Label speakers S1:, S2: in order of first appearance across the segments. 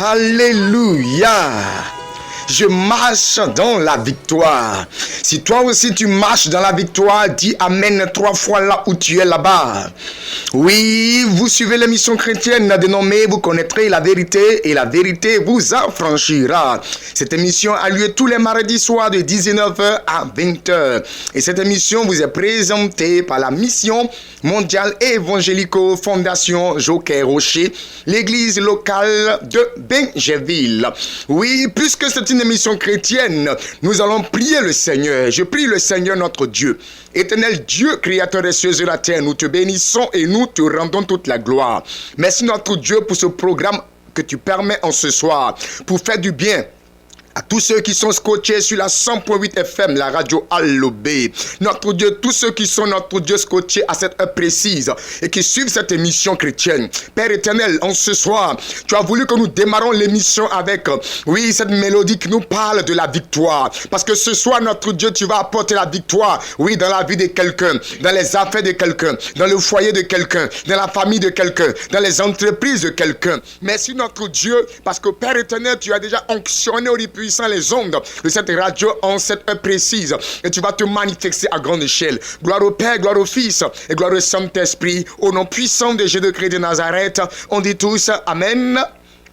S1: Alléluia. Je marche dans la victoire. Si toi aussi tu marches dans la victoire, dis Amen 3 fois là où tu es là-bas. Oui, vous suivez l'émission chrétienne dénommée Vous connaîtrez la vérité et la vérité vous affranchira. Cette émission a lieu tous les mardis soirs de 19h à 20h. Et cette émission vous est présentée par la mission mondiale évangélico Fondation Joker Rocher, l'église locale de Benjeville. Oui, puisque c'est une émission chrétienne, nous allons prier le Seigneur. Je prie le Seigneur notre Dieu. Éternel Dieu, créateur des cieux et de la terre, nous te bénissons et nous te rendons toute la gloire. Merci notre Dieu pour ce programme que tu permets en ce soir, pour faire du bien à tous ceux qui sont scotchés sur la 100.8 FM, la radio Allobé. Notre Dieu, tous ceux qui sont notre Dieu scotchés à cette heure précise et qui suivent cette émission chrétienne. Père éternel, en ce soir, tu as voulu que nous démarrons l'émission avec, oui, cette mélodie qui nous parle de la victoire. Parce que ce soir, notre Dieu, tu vas apporter la victoire, oui, dans la vie de quelqu'un, dans les affaires de quelqu'un, dans le foyer de quelqu'un, dans la famille de quelqu'un, dans les entreprises de quelqu'un. Merci notre Dieu, parce que Père éternel, tu as déjà onctionné au puissant les ondes de cette radio en cette heure précise et tu vas te manifester à grande échelle. Gloire au Père, gloire au Fils et gloire au Saint-Esprit, au nom puissant de Jésus-Christ de Nazareth. On dit tous Amen,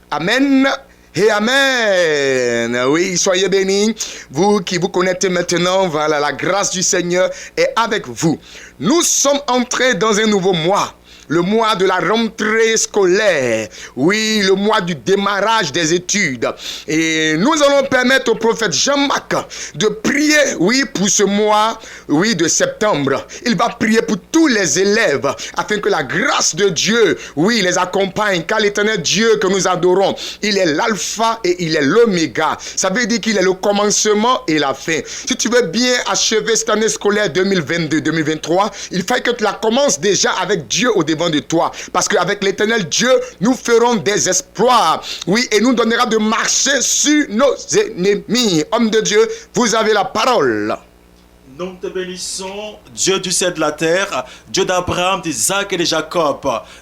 S1: Amen et Amen. Oui, soyez bénis. Vous qui vous connectez maintenant, voilà, la grâce du Seigneur est avec vous. Nous sommes entrés dans un nouveau mois. Le mois de la rentrée scolaire, oui, le mois du démarrage des études. Et nous allons permettre au prophète Jean-Marc de prier, oui, pour ce mois, oui, de septembre. Il va prier pour tous les élèves afin que la grâce de Dieu, oui, les accompagne. Car l'éternel Dieu que nous adorons, il est l'alpha et il est l'oméga. Ça veut dire qu'il est le commencement et la fin. Si tu veux bien achever cette année scolaire 2022-2023, il faut que tu la commences déjà avec Dieu au devant de toi, parce qu'avec l'éternel Dieu nous ferons des exploits, oui, et nous donnera de marcher sur nos ennemis. Homme de Dieu, vous avez la parole.
S2: Nous te bénissons, Dieu du ciel et de la terre, Dieu d'Abraham, d'Isaac et de Jacob,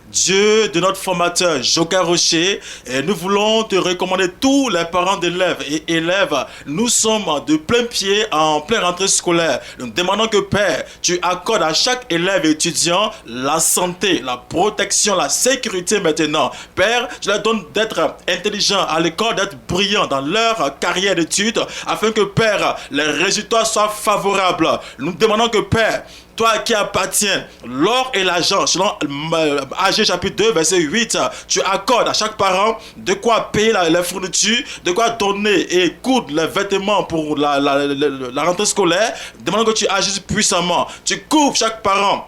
S2: Dieu de notre formateur Joker Rocher. Et nous voulons te recommander tous les parents d'élèves et élèves. Nous sommes de plein pied en pleine rentrée scolaire. Nous demandons que Père, tu accordes à chaque élève et étudiant la santé, la protection, la sécurité maintenant. Père, tu leur donnes d'être intelligents à l'école, d'être brillants dans leur carrière d'études, afin que Père, les résultats soient favorables. Nous demandons que Père, toi qui appartiens l'or et l'argent, selon Agé chapitre 2, verset 8, tu accordes à chaque parent de quoi payer les fournitures, de quoi donner et coudre les vêtements pour la rentrée scolaire. Demandons que tu agisses puissamment. Tu couvres chaque parent.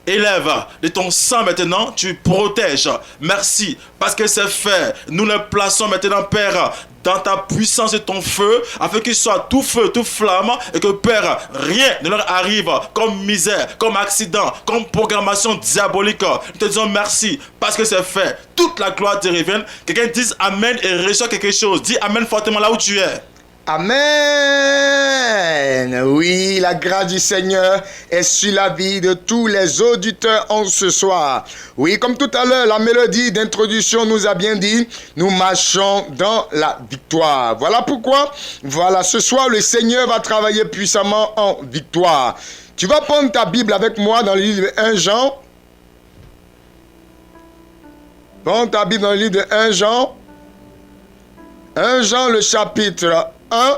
S2: Élève de ton sang maintenant, tu protèges. Merci, parce que c'est fait. Nous les plaçons maintenant, Père, dans ta puissance et ton feu, afin qu'ils soient tout feu, tout flamme, et que, Père, rien ne leur arrive comme misère, comme accident, comme programmation diabolique. Nous te disons merci, parce que c'est fait. Toute la gloire te revient. Quelqu'un dise Amen et reçoit quelque chose. Dis Amen fortement là où tu es.
S1: Amen. Oui, la grâce du Seigneur est sur la vie de tous les auditeurs en ce soir. Oui, comme tout à l'heure, la mélodie d'introduction nous a bien dit, nous marchons dans la victoire. Voilà pourquoi, voilà, ce soir, le Seigneur va travailler puissamment en victoire. Tu vas prendre ta Bible avec moi dans le livre de 1 Jean. Prends ta Bible dans le livre de 1 Jean. 1 Jean, le chapitre 1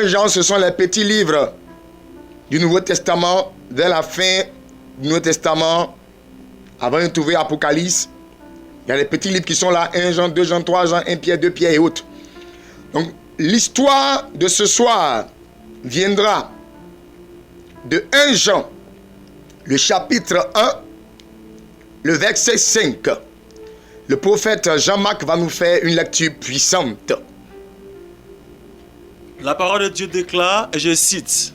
S1: Jean, ce sont les petits livres du Nouveau Testament, vers la fin du Nouveau Testament, avant de trouver Apocalypse. Il y a les petits livres qui sont là, 1 Jean, 2 Jean, 3 Jean, 1 Pierre, 2 Pierre et autres. Donc, l'histoire de ce soir viendra de 1 Jean, le chapitre 1, le verset 5. Le prophète Jean-Marc va nous faire une lecture puissante.
S2: La parole de Dieu déclare, et je cite,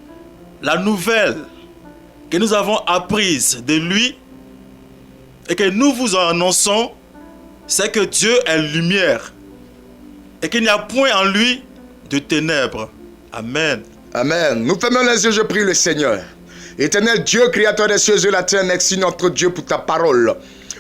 S2: « La nouvelle que nous avons apprise de lui et que nous vous annonçons, c'est que Dieu est lumière et qu'il n'y a point en lui de ténèbres. » Amen.
S1: Amen. Nous fermons les yeux, je prie le Seigneur. Éternel Dieu, créateur des cieux et de la terre, merci notre Dieu pour ta parole.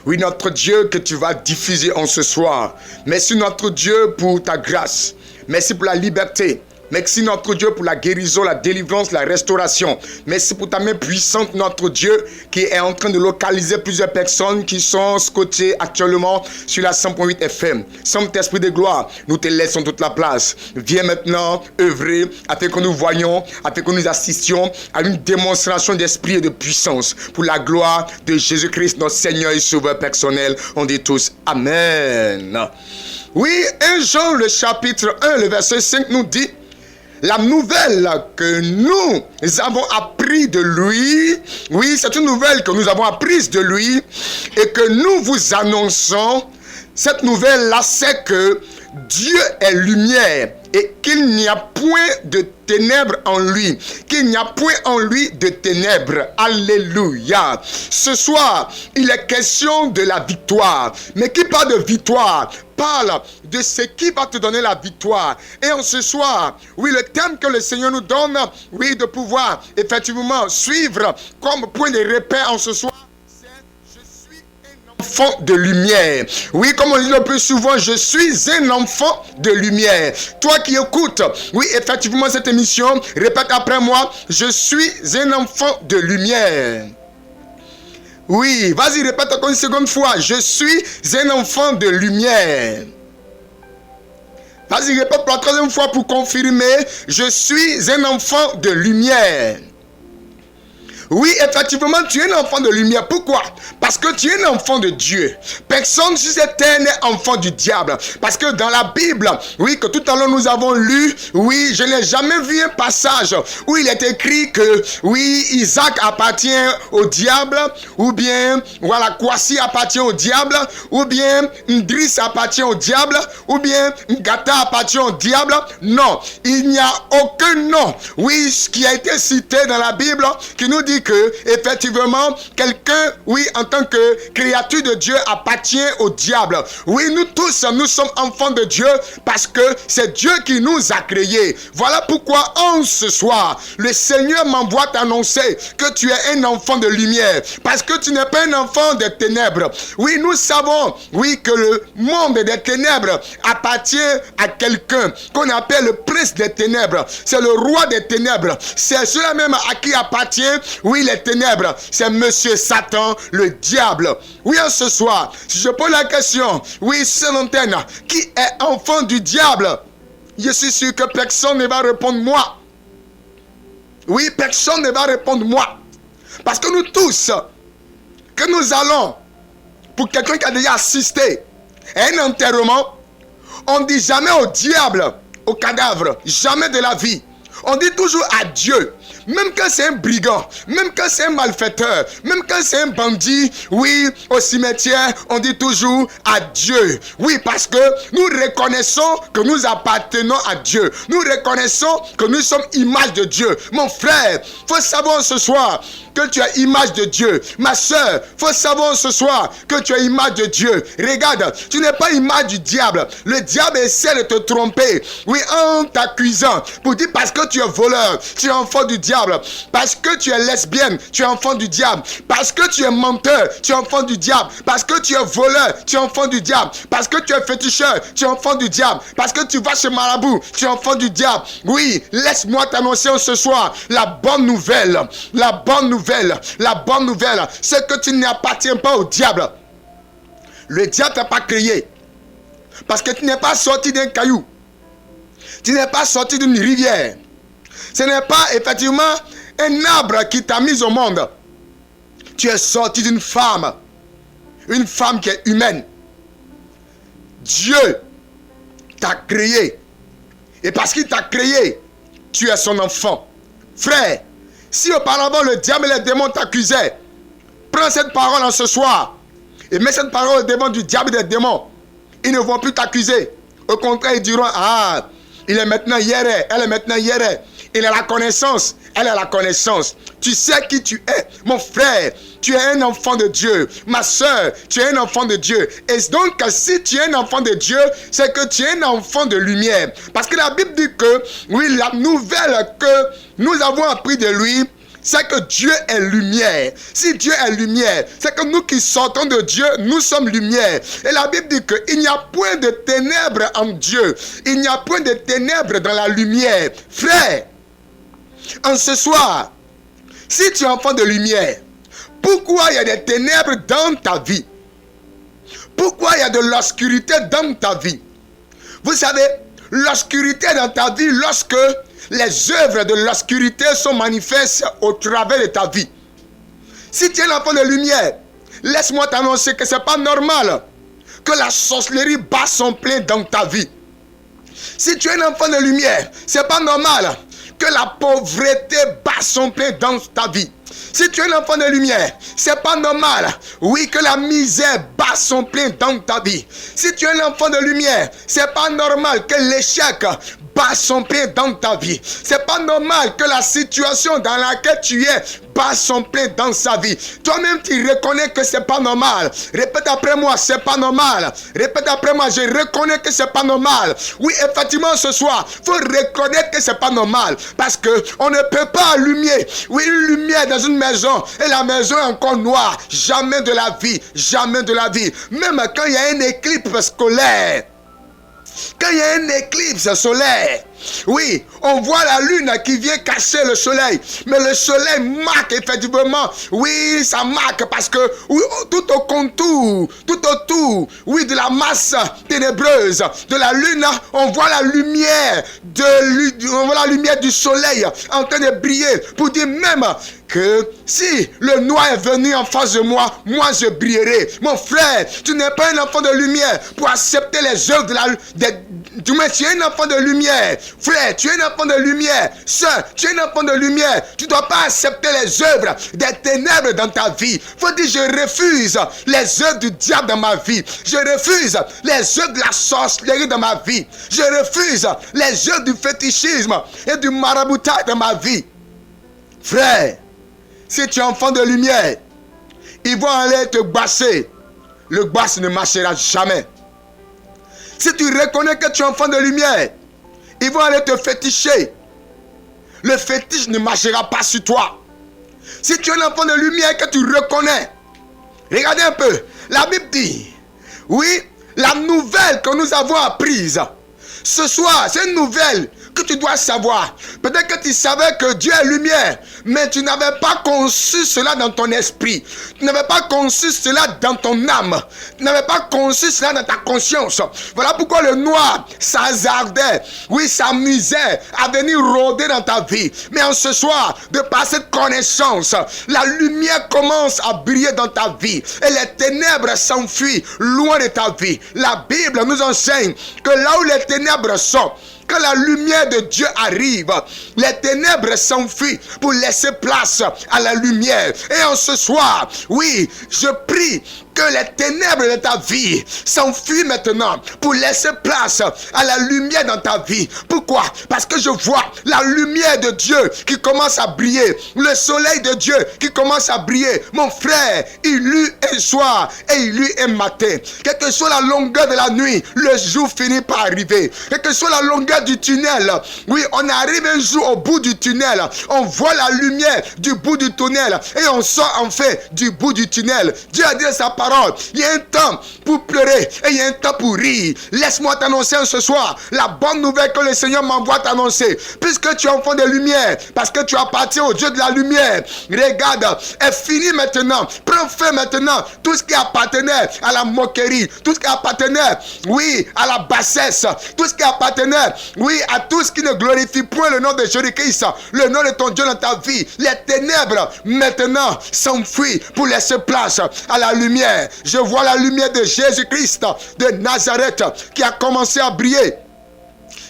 S1: Oui, notre Dieu, que tu vas diffuser en ce soir. Merci notre Dieu pour ta grâce. Merci pour la liberté. Merci notre Dieu pour la guérison, la délivrance, la restauration. Merci pour ta main puissante, notre Dieu, qui est en train de localiser plusieurs personnes qui sont scotchées actuellement sur la 100.8 FM. Saint-Esprit de gloire, nous te laissons toute la place. Viens maintenant œuvrer afin que nous voyions, afin que nous assistions à une démonstration d'esprit et de puissance pour la gloire de Jésus-Christ, notre Seigneur et Sauveur personnel. On dit tous Amen. Oui, 1 Jean, le chapitre 1, le verset 5 nous dit: la nouvelle que nous avons appris de lui, oui, c'est une nouvelle que nous avons apprise de lui et que nous vous annonçons. Cette nouvelle-là, c'est que Dieu est lumière et qu'il n'y a point de ténèbres en lui, qu'il n'y a point en lui de ténèbres. Alléluia. Ce soir, il est question de la victoire. Mais qui parle de victoire parle de ce qui va te donner la victoire. Et en ce soir, oui, le thème que le Seigneur nous donne, oui, de pouvoir effectivement suivre comme point de repère en ce soir, enfant de lumière. Oui, comme on dit le plus souvent, je suis un enfant de lumière. Toi qui écoutes, oui, effectivement, cette émission, répète après moi: je suis un enfant de lumière. Oui, vas-y, répète encore une seconde fois: je suis un enfant de lumière. Vas-y, répète pour la troisième fois pour confirmer: je suis un enfant de lumière. Oui, effectivement, tu es un enfant de lumière. Pourquoi? Parce que tu es un enfant de Dieu. Personne sur cette terre n'est enfant du diable. Parce que dans la Bible, oui, que tout à l'heure nous avons lu, oui, je n'ai jamais vu un passage où il est écrit que, oui, Isaac appartient au diable, ou bien, voilà, Kwasi appartient au diable, ou bien Ndris appartient au diable, ou bien Ngata appartient au diable. Non, il n'y a aucun nom, oui, qui a été cité dans la Bible qui nous dit que effectivement quelqu'un, oui, en tant que créature de Dieu appartient au diable. Oui, nous tous, nous sommes enfants de Dieu parce que c'est Dieu qui nous a créés. Voilà pourquoi en ce soir, le Seigneur m'envoie t'annoncer que tu es un enfant de lumière, parce que tu n'es pas un enfant des ténèbres. Oui, nous savons, oui, que le monde des ténèbres appartient à quelqu'un qu'on appelle le prince des ténèbres. C'est le roi des ténèbres. C'est celui même à qui appartient, oui, les ténèbres. C'est Monsieur Satan, le diable. Oui, ce soir, si je pose la question, oui, sur l'antenne, qui est enfant du diable? Je suis sûr que personne ne va répondre moi. Oui, personne ne va répondre moi. Parce que nous tous, que nous allons, pour quelqu'un qui a déjà assisté à un enterrement, on ne dit jamais au diable, au cadavre, jamais de la vie. On dit toujours à Dieu. Même quand c'est un brigand, même quand c'est un malfaiteur, même quand c'est un bandit, oui, au cimetière, on dit toujours à Dieu. Oui, parce que nous reconnaissons que nous appartenons à Dieu. Nous reconnaissons que nous sommes image de Dieu. Mon frère, il faut savoir ce soir que tu as image de Dieu. Ma soeur, il faut savoir ce soir que tu as image de Dieu. Regarde, tu n'es pas image du diable. Le diable essaie de te tromper. Oui, en t'accusant pour dire parce que tu es voleur, tu es enfant du diable. Parce que tu es lesbienne, tu es enfant du diable. Parce que tu es menteur, tu es enfant du diable. Parce que tu es voleur, tu es enfant du diable. Parce que tu es féticheur, tu es enfant du diable. Parce que tu vas chez Marabout, tu es enfant du diable. Oui, laisse-moi t'annoncer ce soir la bonne nouvelle. La bonne nouvelle, la bonne nouvelle, c'est que tu n'appartiens pas au diable. Le diable t'a pas créé. Parce que tu n'es pas sorti d'un caillou. Tu n'es pas sorti d'une rivière. Ce n'est pas effectivement un arbre qui t'a mis au monde. Tu es sorti d'une femme. Une femme qui est humaine. Dieu t'a créé. Et parce qu'il t'a créé, tu es son enfant. Frère, si auparavant le diable et les démons t'accusaient, prends cette parole en ce soir et mets cette parole devant du diable et des démons. Ils ne vont plus t'accuser. Au contraire, ils diront: ah, il est maintenant Yéré, elle est maintenant Yéré. Il a la connaissance, elle a la connaissance. Tu sais qui tu es, mon frère. Tu es un enfant de Dieu. Ma soeur, tu es un enfant de Dieu. Et donc, si tu es un enfant de Dieu, c'est que tu es un enfant de lumière. Parce que la Bible dit que, oui, la nouvelle que nous avons appris de lui, c'est que Dieu est lumière. Si Dieu est lumière, c'est que nous qui sortons de Dieu, nous sommes lumière. Et la Bible dit qu'il n'y a point de ténèbres en Dieu. Il n'y a point de ténèbres dans la lumière. Frère, en ce soir, si tu es enfant de lumière, pourquoi il y a des ténèbres dans ta vie? Pourquoi il y a de l'obscurité dans ta vie? Vous savez, l'obscurité dans ta vie, lorsque les œuvres de l'obscurité sont manifestes au travers de ta vie. Si tu es l'enfant de lumière, laisse-moi t'annoncer que ce n'est pas normal que la sorcellerie bat son plein dans ta vie. Si tu es un enfant de lumière, ce n'est pas normal que la pauvreté bat son plein dans ta vie. Si tu es un enfant de lumière, c'est pas normal, oui, que la misère bat son plein dans ta vie. Si tu es un enfant de lumière, c'est pas normal que l'échec bat son plein dans ta vie. C'est pas normal que la situation dans laquelle tu es bat son plein dans sa vie. Toi-même, tu reconnais que c'est pas normal. Répète après moi, c'est pas normal. Répète après moi, je reconnais que c'est pas normal. Oui, effectivement, ce soir, faut reconnaître que c'est pas normal. Parce que on ne peut pas allumer, oui, une lumière dans une maison et la maison est encore noire. Jamais de la vie, jamais de la vie. Même quand il y a une éclipse scolaire, quand il y a une éclipse solaire, oui, on voit la lune qui vient cacher le soleil. Mais le soleil marque effectivement, oui, ça marque parce que oui, tout au contour, tout autour, oui, de la masse ténébreuse de la lune, on voit la lumière on voit la lumière du soleil en train de briller pour dire même que si le noir est venu en face de moi, moi je brillerai. Mon frère, tu n'es pas un enfant de lumière pour accepter les œuvres du moins, tu es un enfant de lumière. Frère, tu es un enfant de lumière. Sœur, tu es un enfant de lumière. Tu ne dois pas accepter les œuvres des ténèbres dans ta vie. Faut dire, je refuse les œuvres du diable dans ma vie. Je refuse les œuvres de la sorcellerie dans ma vie. Je refuse les œuvres du fétichisme et du maraboutage dans ma vie. Frère, si tu es enfant de lumière, ils vont aller te basser. Le basse ne marchera jamais. Si tu reconnais que tu es enfant de lumière, ils vont aller te féticher. Le fétiche ne marchera pas sur toi. Si tu es un enfant de lumière que tu reconnais, regardez un peu. La Bible dit, oui, la nouvelle que nous avons apprise ce soir, c'est une nouvelle que tu dois savoir. Peut-être que tu savais que Dieu est lumière, mais tu n'avais pas conçu cela dans ton esprit. Tu n'avais pas conçu cela dans ton âme. Tu n'avais pas conçu cela dans ta conscience. Voilà pourquoi le noir s'hasardait, oui, s'amusait à venir rôder dans ta vie. Mais en ce soir, de par cette connaissance, la lumière commence à briller dans ta vie et les ténèbres s'enfuient loin de ta vie. La Bible nous enseigne que là où les ténèbres sont, quand la lumière de Dieu arrive, les ténèbres s'enfuient pour laisser place à la lumière. Et en ce soir, oui, je prie que les ténèbres de ta vie s'enfuient maintenant pour laisser place à la lumière dans ta vie. Pourquoi? Parce que je vois la lumière de Dieu qui commence à briller. Le soleil de Dieu qui commence à briller. Mon frère, il luit un soir et il luit un matin. Quelle que soit la longueur de la nuit, le jour finit par arriver. Quelle que soit la longueur du tunnel, oui, on arrive un jour au bout du tunnel. On voit la lumière du bout du tunnel et on sort enfin du bout du tunnel. Dieu a dit sa parole. Il y a un temps pour pleurer et il y a un temps pour rire. Laisse-moi t'annoncer ce soir la bonne nouvelle que le Seigneur m'envoie t'annoncer. Puisque tu es enfant de lumière, parce que tu appartiens au Dieu de la lumière. Regarde, est fini maintenant. Prends fin maintenant. Tout ce qui appartenait à la moquerie, tout ce qui appartenait, oui, à la bassesse, tout ce qui appartenait, oui, à tout ce qui ne glorifie point le nom de Jésus-Christ, le nom de ton Dieu dans ta vie. Les ténèbres maintenant s'enfuient pour laisser place à la lumière. Je vois la lumière de Jésus-Christ de Nazareth qui a commencé à briller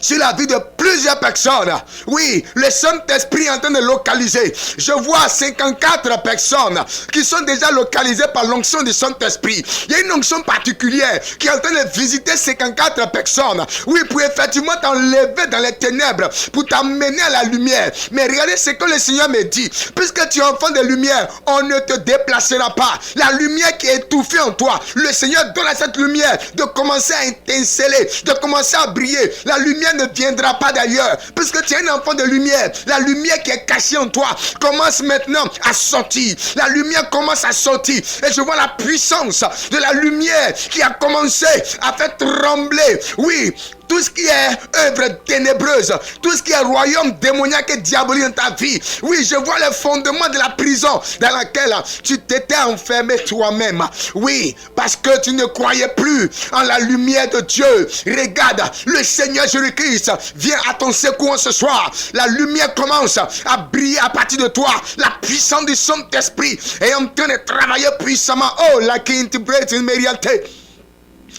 S1: sur la vie de plusieurs personnes. Oui, le Saint-Esprit est en train de localiser. Je vois 54 personnes qui sont déjà localisées par l'onction du Saint-Esprit. Il y a une onction particulière qui est en train de visiter 54 personnes. Oui, pour effectivement t'enlever dans les ténèbres, pour t'amener à la lumière. Mais regardez ce que le Seigneur me dit. Puisque tu es enfant de lumière, on ne te déplacera pas. La lumière qui est étouffée en toi, le Seigneur donne à cette lumière de commencer à étinceler, de commencer à briller. La lumière ne viendra pas pas d'ailleurs. Puisque tu es un enfant de lumière. La lumière qui est cachée en toi commence maintenant à sortir. La lumière commence à sortir. Et je vois la puissance de la lumière qui a commencé à faire trembler. Oui, tout ce qui est œuvre ténébreuse, tout ce qui est royaume démoniaque et diabolique dans ta vie. Oui, je vois le fondement de la prison dans laquelle tu t'étais enfermé toi-même. Oui, parce que tu ne croyais plus en la lumière de Dieu. Regarde, le Seigneur Jésus-Christ vient à ton secours ce soir. La lumière commence à briller à partir de toi. La puissance du Saint-Esprit est en train de travailler puissamment. Oh, la quinte brette in meriate.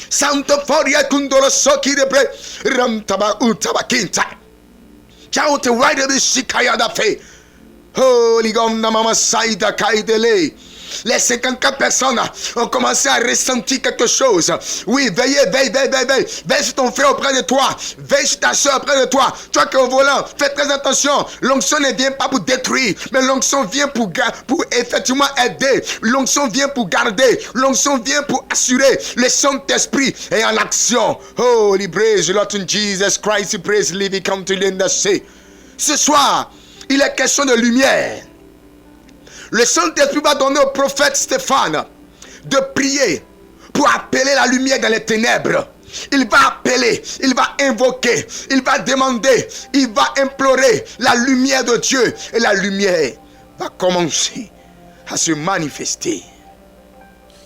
S1: Santo Foria Kundoro Soki de Bre Ramtaba Utaba Kinta. Ciao te wide the Shikaya da Fe. Holy Gom Mama Saida Kaidele. Les 54 personnes ont commencé à ressentir quelque chose. Oui, veille sur ton frère auprès de toi. Veille sur ta soeur auprès de toi. Toi qui es au volant, fais très attention. L'onction ne vient pas pour détruire, mais l'onction vient pour effectivement aider. L'onction vient pour garder. L'onction vient pour assurer. Le Saint-Esprit est en action. Holy praise the Lord in Jesus Christ. Praise living come to the sea. Ce soir, il est question de lumière. Le Saint-Esprit va donner au prophète Stéphane de prier pour appeler la lumière dans les ténèbres. Il va appeler, il va invoquer, il va demander, il va implorer la lumière de Dieu. Et la lumière va commencer à se manifester.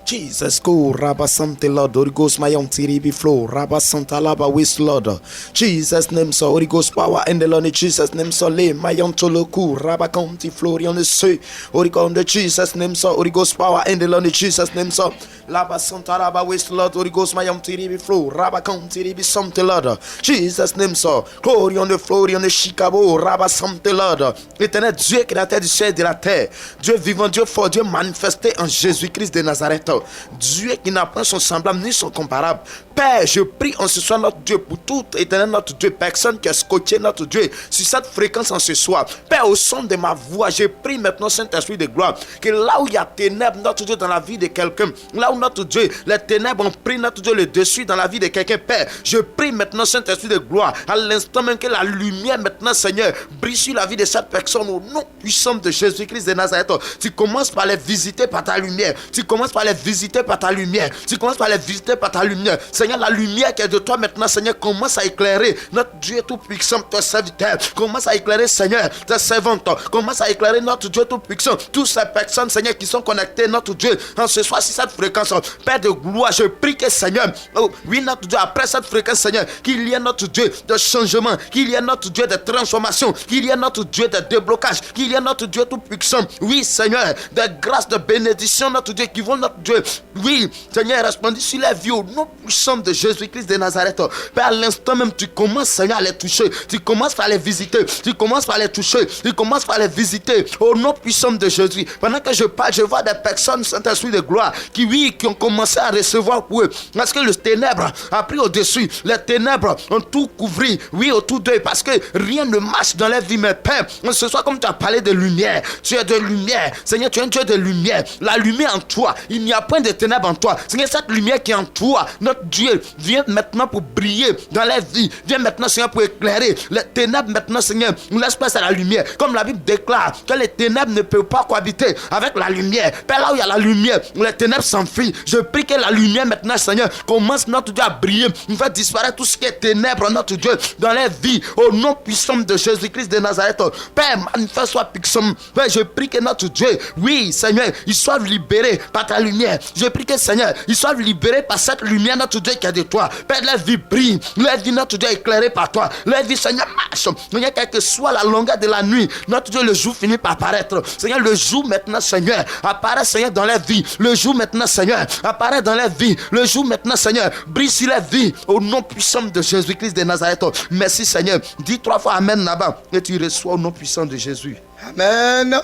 S3: Jesus go Rabba Santa Lord, Holy Ghost my own TDB flow, Rabba Santa Laba with Lord. Jesus name so Holy Ghost power and the Lord Jesus name so lay my own Toloku, Rabba County Florian the Sea, Holy Ghost the Jesus name so Holy Ghost power and the Lord Jesus name so Laba Santa Laba with Lord, Holy Ghost my own TDB flow, Rabba County TDB Santa Lord. Jesus name so glory on the Florian the Chicago, Rabba Santa Lord. Éternel Dieu qui est la terre du ciel et de la terre, Dieu vivant, Dieu fort, Dieu manifesté en Jésus-Christ de Nazareth. Dieu qui n'a pas son semblable ni son comparable. Père, je prie en ce soir notre Dieu pour tout éternel notre Dieu, personne qui a scotché notre Dieu sur cette fréquence en ce soir. Père, au son de ma voix, je prie maintenant Saint-Esprit de gloire que là où il y a ténèbres, notre Dieu, dans la vie de quelqu'un, là où notre Dieu, les ténèbres ont pris notre Dieu le dessus dans la vie de quelqu'un, Père, je prie maintenant Saint-Esprit de gloire à l'instant même que la lumière maintenant, Seigneur, brille sur la vie de cette personne au nom puissant de Jésus-Christ de Nazareth. Tu commences par les visiter par ta lumière, tu commences par les visiter par ta lumière, tu commences par les visiter par ta lumière. Seigneur, la lumière qui est de toi maintenant, Seigneur, commence à éclairer notre Dieu tout-puissant, tes serviteurs, commence à éclairer, Seigneur, tes servantes, commence à éclairer notre Dieu tout-puissant, toutes ces personnes, Seigneur, qui sont connectées, notre Dieu, en ce soir, sur cette fréquence, Père de gloire, je prie que, Seigneur, oh, oui, notre Dieu, après cette fréquence, Seigneur, qu'il y ait notre Dieu de changement, qu'il y ait notre Dieu de transformation, qu'il y ait notre Dieu de déblocage, qu'il y ait notre Dieu tout-puissant, oui, Seigneur, de grâce, de bénédiction, notre Dieu, qui vont, notre Dieu, oui, Seigneur, répondre sur la vie au nom puissant de Jésus-Christ de Nazareth. Père, à l'instant même, tu commences, Seigneur, à les toucher, tu commences par les visiter, tu commences par les toucher, tu commences par les visiter au nom puissant de Jésus. Pendant que je parle, je vois des personnes, Saint-Esprit de gloire, qui, oui, qui ont commencé à recevoir pour eux, parce que le ténèbre a pris au-dessus, les ténèbres ont tout couvert, oui, autour d'eux, parce que rien ne marche dans la vie, mais Père, ce soir, comme tu as parlé de lumière, tu es de lumière, Seigneur, tu es un Dieu de lumière, la lumière en toi, il n'y a point de ténèbres en toi, Seigneur, cette lumière qui est en toi, notre Dieu, vient maintenant pour briller dans la vie, vient maintenant, Seigneur, pour éclairer les ténèbres maintenant, Seigneur, nous laisse place à la lumière, comme la Bible déclare que les ténèbres ne peuvent pas cohabiter avec la lumière. Père, là où il y a la lumière, les ténèbres s'enfuient. Je prie que la lumière maintenant, Seigneur, commence, notre Dieu, à briller, nous fait disparaître tout ce qui est ténèbres, notre Dieu, dans les vies, au nom puissant de Jésus-Christ de Nazareth. Père, manifeste-toi puissant. Père, je prie que notre Dieu, oui, Seigneur, ils soient libérés par ta lumière. Je prie que, Seigneur, ils soient libérés par cette lumière, notre Dieu, qui est de toi. Père, la vie brille, la vie, notre Dieu, éclairée par toi. La vie, Seigneur, marche. Seigneur, quelle que soit la longueur de la nuit, notre Dieu, le jour finit par apparaître. Seigneur, le jour maintenant, Seigneur, apparaît, Seigneur, dans la vie. Le jour maintenant, Seigneur, apparaît dans la vie. Le jour maintenant, Seigneur, brille sur la vie. Au nom puissant de Jésus-Christ de Nazareth. Merci, Seigneur. Dis 3 fois Amen là-bas et tu reçois au nom puissant de Jésus.
S1: Amen.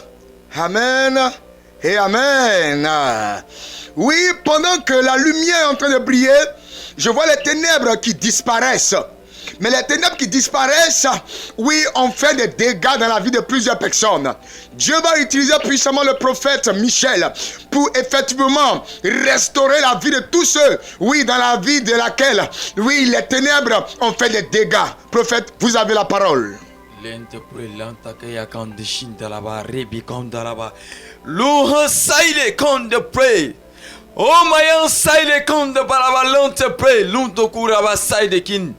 S1: Amen. Et Amen. Oui, pendant que la lumière est en train de briller, je vois les ténèbres qui disparaissent. Mais les ténèbres qui disparaissent, oui, ont fait des dégâts dans la vie de plusieurs personnes. Dieu va utiliser puissamment le prophète Michel pour effectivement restaurer la vie de tous ceux, oui, dans la vie de laquelle, oui, les ténèbres ont fait des dégâts. Prophète, vous avez la parole.
S4: Oh mayan saide konde balaba lente pray lunto kuraba saide kin.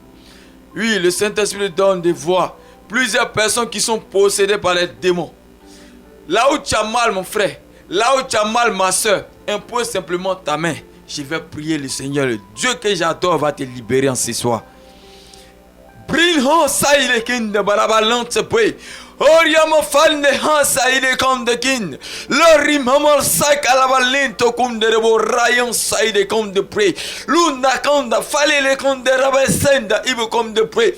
S4: Oui, le Saint-Esprit donne des voix. Plusieurs personnes qui sont possédées par les démons. Là où tu as mal mon frère, là où tu as mal ma soeur, impose simplement ta main. Je vais prier le Seigneur, le Dieu que j'adore va te libérer en ce soir. Bring ho saide kin de balaba lente pray. Oriamo falne hansa ile konde kin. Lori mamor sak alabalento kunde rebo rayon saide konde pre. Lunda konda fale le konde rabesenda ibu konde pre.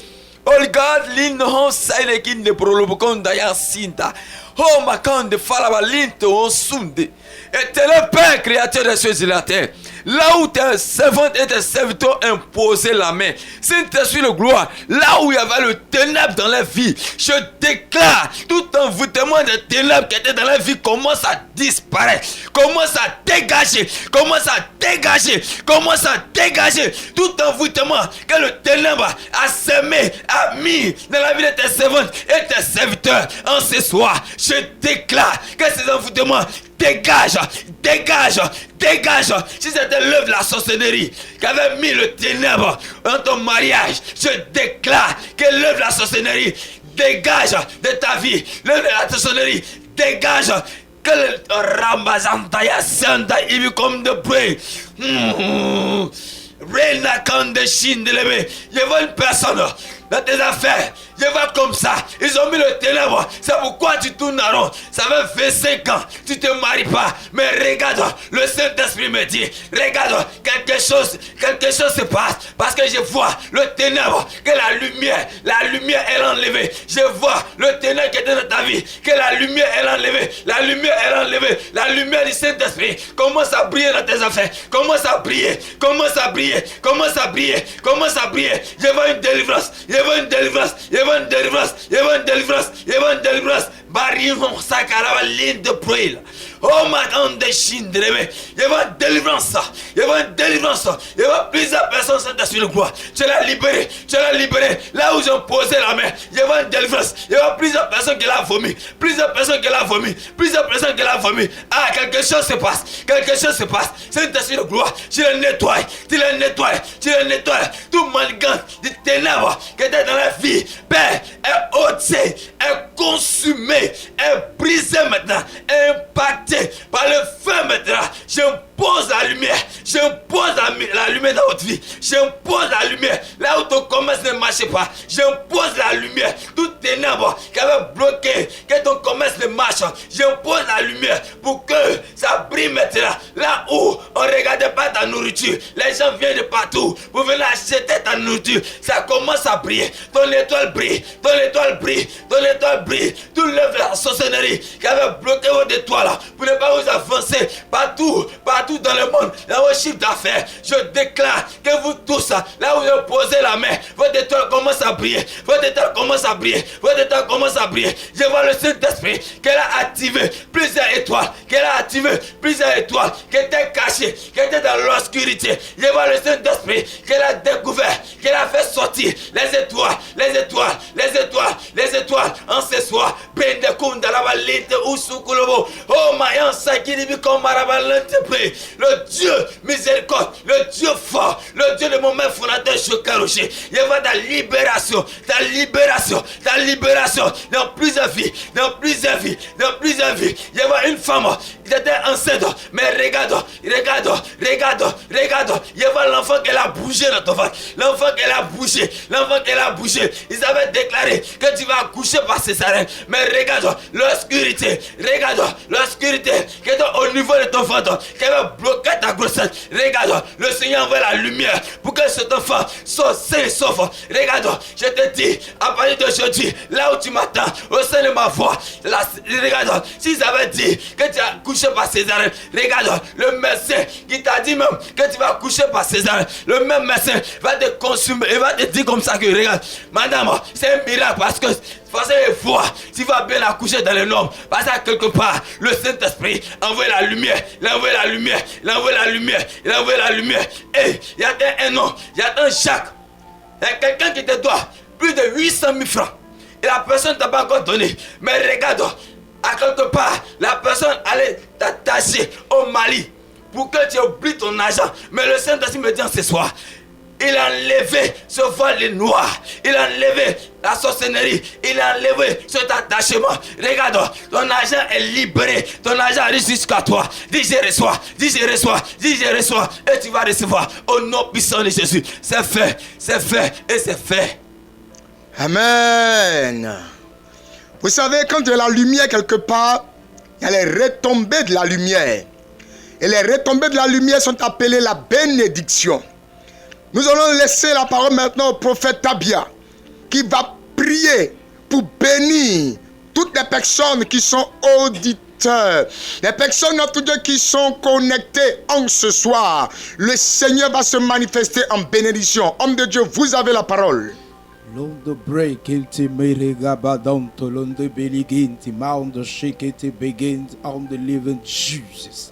S4: Oh God, lin hon saide kin de prolobo konda yasinta. Oh ma konde falabalinto on sunde. Éternel Père, créateur des cieux et de la terre, là où tes servantes et tes serviteurs imposaient la main, Saint-Esprit de gloire, là où il y avait le ténèbre dans la vie, je déclare, tout envoûtement de ténèbres qui était dans la vie commence à disparaître, commence à dégager, commence à dégager, commence à dégager, tout envoûtement que le ténèbre a semé, a mis dans la vie de tes servantes et tes serviteurs. En ce soir, je déclare que ces envoûtements dégage, dégage, dégage. Si c'était l'œuvre de la sorcellerie qui avait mis le ténèbre dans ton mariage, je déclare que l'œuvre de la sorcellerie dégage de ta vie. L'œuvre de la sorcellerie dégage. Que le Rambazantaya Santa il comme de bruit. Reina Kande Shindeleme. Il y avait une personne dans tes affaires. Je vois comme ça. Ils ont mis le ténèbre. C'est pourquoi tu tournes en rond. Ça fait 25 ans. Tu te maries pas. Mais regarde, le Saint-Esprit me dit, regarde, quelque chose se passe. Parce que je vois le ténèbre, que la lumière est enlevée. Je vois le ténèbre qui était dans ta vie, que la lumière est enlevée. La lumière est enlevée. La lumière du Saint-Esprit commence à briller dans tes affaires. Commence à briller. Commence à briller. Commence à briller. Commence à briller. Je vois une délivrance. Je vois une délivrance. Une délivrance, il y avait une délivrance, il y avait une délivrance. Barillon sacarava ligne de brûle. Oh madame de Chindreme, il y avait une délivrance, il y avait une délivrance. Il y avait plusieurs personnes Saint-Esprit de gloire. Tu l'as libéré, tu l'as libéré. Là où j'ai posé la main, il y avait une délivrance. Il y avait plusieurs personnes qui l'ont vomi, plusieurs personnes qui l'ont vomi, plusieurs personnes qui l'ont vomi. Ah, quelque chose se passe, quelque chose se passe. Saint-Esprit de gloire, tu le nettoies, tu le nettoies, tu le nettoies. Tout malgré des ténèbres qui étaient dans la vie, Père, est ôté, est consumé, est brisé maintenant, est impacté par le feu maintenant. J'impose la lumière, j'impose la lumière dans votre vie, j'impose la lumière là où ton commerce ne marche pas, j'impose la lumière, toute ténèbre qui avait bloqué que ton commerce ne marche, j'impose la lumière pour que ça brille maintenant. Là où on ne regardait pas ta nourriture, les gens viennent de partout pour venir acheter ta nourriture, ça commence à briller, ton étoile brille, ton étoile brille, ton étoile brille. Tout l'œuvre de la sorcellerie qui avait bloqué votre étoile pour ne pas vous avancer partout dans le monde, dans vos chiffres d'affaires. Je déclare que vous tous, là où vous posez la main, votre étoile commence à briller, votre étoile commence à briller, votre étoile commence à briller. Je vois le Saint-Esprit qu'elle a activé plusieurs étoiles, qui étaient cachées, qui étaient dans l'obscurité. Je vois le Saint-Esprit qu'elle a découvert, qu'elle a fait sortir les étoiles, les étoiles, les étoiles, les étoiles. En ce soir, oh mayan sakiribi comme marabalente près. Le Dieu miséricorde, le Dieu fort, le Dieu de mon maître fondateur Chokaroché. Il y a ta libération, ta libération, ta libération dans plusieurs vies, dans plusieurs vies, dans plusieurs vies. Il y avait une femme qui était enceinte, mais regarde, regarde, regarde, regarde. Il y avait l'enfant qu'elle a bougé dans ton ventre, l'enfant qu'elle a bougé, l'enfant qu'elle a bougé. Ils avaient déclaré que tu vas accoucher par césarienne, mais regarde, l'obscurité l'obscurité. Regarde, l'obscurité qui est au niveau de ton ventre, qui va bloquer ta grossesse. Regarde, le Seigneur envoie la lumière pour que cet enfant soit sain et sauf. Regarde, je te dis, à partir d'aujourd'hui, là où tu m'attends, au sein de ma voix, regarde, s'ils avaient dit que tu as couché par césarienne, regarde, le médecin qui t'a dit même que tu vas coucher par césarienne, le même médecin va te consumer, il va te dire comme ça que regarde, madame, c'est un miracle parce que forcément, fois, tu vas bien accoucher dans les normes. Parce que quelque part, le Saint-Esprit envoie la lumière, il envoie la lumière, il envoie la lumière, il envoie la lumière. Et il y a un nom, il y a un Jacques, il y a quelqu'un qui te doit plus de 800 000 francs. Et la personne ne t'a pas encore donné. Mais regarde, à quelque part, la personne allait t'attacher au Mali pour que tu oublies ton argent. Mais le Saint-Esprit me dit ce soir, il a enlevé ce voile noir, il a enlevé la sorcellerie, il a enlevé cet attachement. Regarde, ton argent est libéré, ton argent arrive jusqu'à toi. Dis je reçois, dis je reçois, dis je reçois, et tu vas recevoir au nom puissant de Jésus. C'est fait et c'est fait.
S1: Amen. Vous savez, quand il y a la lumière quelque part, il y a les retombées de la lumière. Et les retombées de la lumière sont appelées la bénédiction. Nous allons laisser la parole maintenant au prophète Tabia, qui va prier pour bénir toutes les personnes qui sont auditeurs, les personnes notre Dieu qui sont connectées en ce soir. Le Seigneur va se manifester en bénédiction. Homme de Dieu, vous avez la parole.
S5: Londo break into Merigabadonto, Londo Beliginti, Mount the Shake it begins on the living Jesus.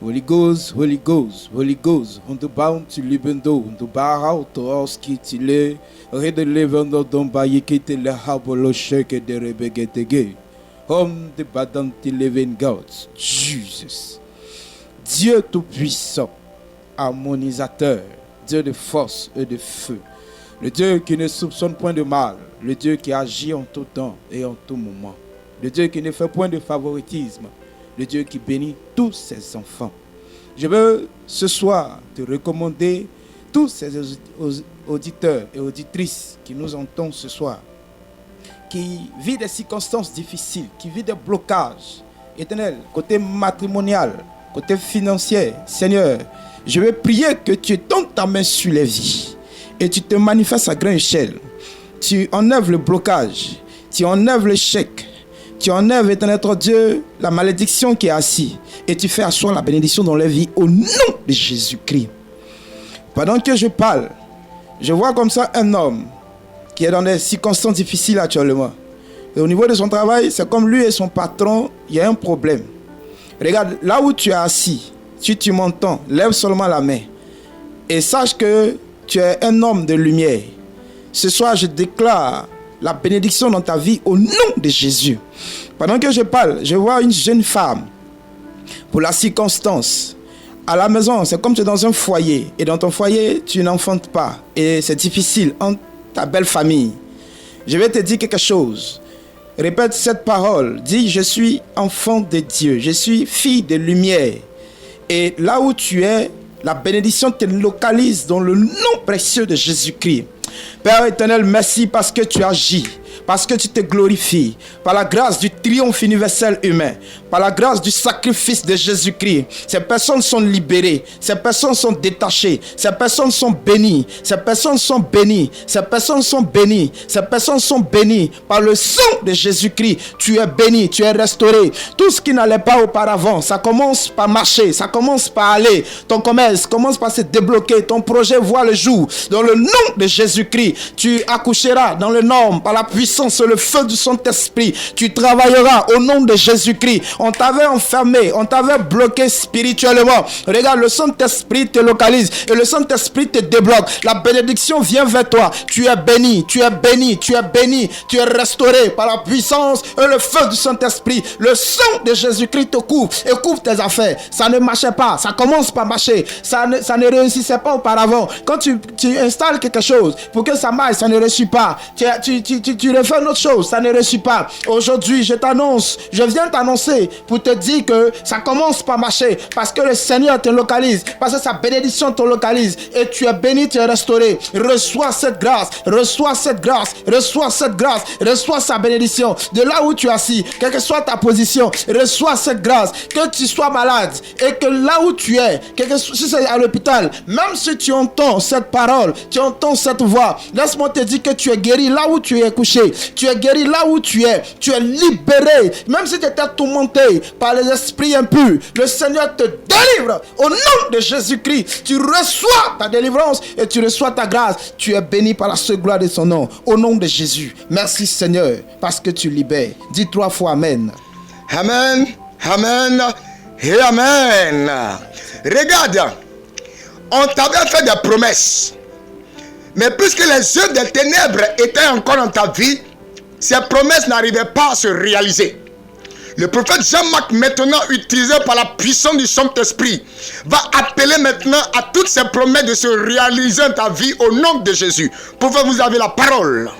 S5: Holy Ghost, Holy Ghost, Holy Ghost, on the bound to Libendo, on the bar out to Oskitile, Red the Levando Domba Yikite le Habolo Shake de Rebegetege, on the Badanti living gods, Jesus. Dieu Tout-Puissant, harmonisateur, Dieu de force et de feu, le Dieu qui ne soupçonne point de mal, le Dieu qui agit en tout temps et en tout moment, le Dieu qui ne fait point de favoritisme, le Dieu qui bénit tous ses enfants. Je veux ce soir te recommander tous ces auditeurs et auditrices qui nous entendent ce soir, qui vivent des circonstances difficiles, qui vivent des blocages éternels, côté matrimonial, côté financier. Seigneur, je veux prier que tu étends ta main sur les vies et tu te manifestes à grande échelle. Tu enlèves le blocage, tu enlèves l'échec, tu enlèves, éternel Dieu, la malédiction qui est assise et tu fais asseoir la bénédiction dans la vie au nom de Jésus-Christ. Pendant que je parle, je vois comme ça un homme qui est dans des circonstances difficiles actuellement. Et au niveau de son travail, c'est comme lui et son patron, il y a un problème. Regarde, là où tu es assis, si tu m'entends, lève seulement la main et sache que tu es un homme de lumière. Ce soir, je déclare la bénédiction dans ta vie au nom de Jésus. Pendant que je parle, je vois une jeune femme. Pour la circonstance, à la maison, c'est comme tu es dans un foyer. Et dans ton foyer, tu n'enfantes pas. Et c'est difficile en ta belle famille. Je vais te dire quelque chose. Répète cette parole. Dis, je suis enfant de Dieu. Je suis fille de lumière. Et là où tu es, la bénédiction te localise dans le nom précieux de Jésus-Christ. Père éternel, merci parce que tu agis, parce que tu te glorifies, par la grâce du triomphe universel humain, par la grâce du sacrifice de Jésus-Christ. Ces personnes sont libérées, ces personnes sont détachées, ces personnes sont bénies, ces personnes sont bénies, ces personnes sont bénies, ces personnes sont bénies par le sang de Jésus-Christ. Tu es béni, tu es restauré. Tout ce qui n'allait pas auparavant, ça commence par marcher, ça commence par aller. Ton commerce commence par se débloquer, ton projet voit le jour. Dans le nom de Jésus-Christ, tu accoucheras dans le nom, par la puissance et le feu du Saint-Esprit. Tu travailleras au nom de Jésus-Christ. On t'avait enfermé, on t'avait bloqué spirituellement. Regarde, le Saint-Esprit te localise et le Saint-Esprit te débloque. La bénédiction vient vers toi. Tu es béni, tu es béni, tu es béni, tu es restauré par la puissance et le feu du Saint-Esprit. Le sang de Jésus-Christ te couvre et couvre tes affaires. Ça ne marchait pas, ça commence par marcher. Ça ne réussissait pas auparavant. Quand tu installes quelque chose pour que ça marche, ça ne réussit pas. Tu faire une autre chose, ça ne réussit pas. Aujourd'hui, je viens t'annoncer pour te dire que ça commence par marcher parce que le Seigneur te localise, parce que sa bénédiction te localise et tu es béni, tu es restauré. Reçois cette grâce, reçois cette grâce, reçois cette grâce, reçois sa bénédiction. De là où tu es assis, quelle que soit ta position, reçois cette grâce. Que tu sois malade et que là où tu es, si c'est à l'hôpital, même si tu entends cette parole, tu entends cette voix, laisse-moi te dire que tu es guéri là où tu es couché, tu es guéri là où tu es libéré. Même si tu étais tourmenté par les esprits impurs, le Seigneur te délivre au nom de Jésus-Christ. Tu reçois ta délivrance et tu reçois ta grâce. Tu es béni par la seule gloire de son nom, au nom de Jésus. Merci Seigneur parce que tu libères. Dis 3 fois Amen.
S1: Amen, Amen et Amen. Regarde, on t'avait fait des promesses. Mais puisque les œuvres des ténèbres étaient encore dans ta vie, ces promesses n'arrivaient pas à se réaliser. Le prophète Jean-Marc, maintenant utilisé par la puissance du Saint-Esprit, va appeler maintenant à toutes ces promesses de se réaliser dans ta vie au nom de Jésus. Pourquoi vous avez la parole?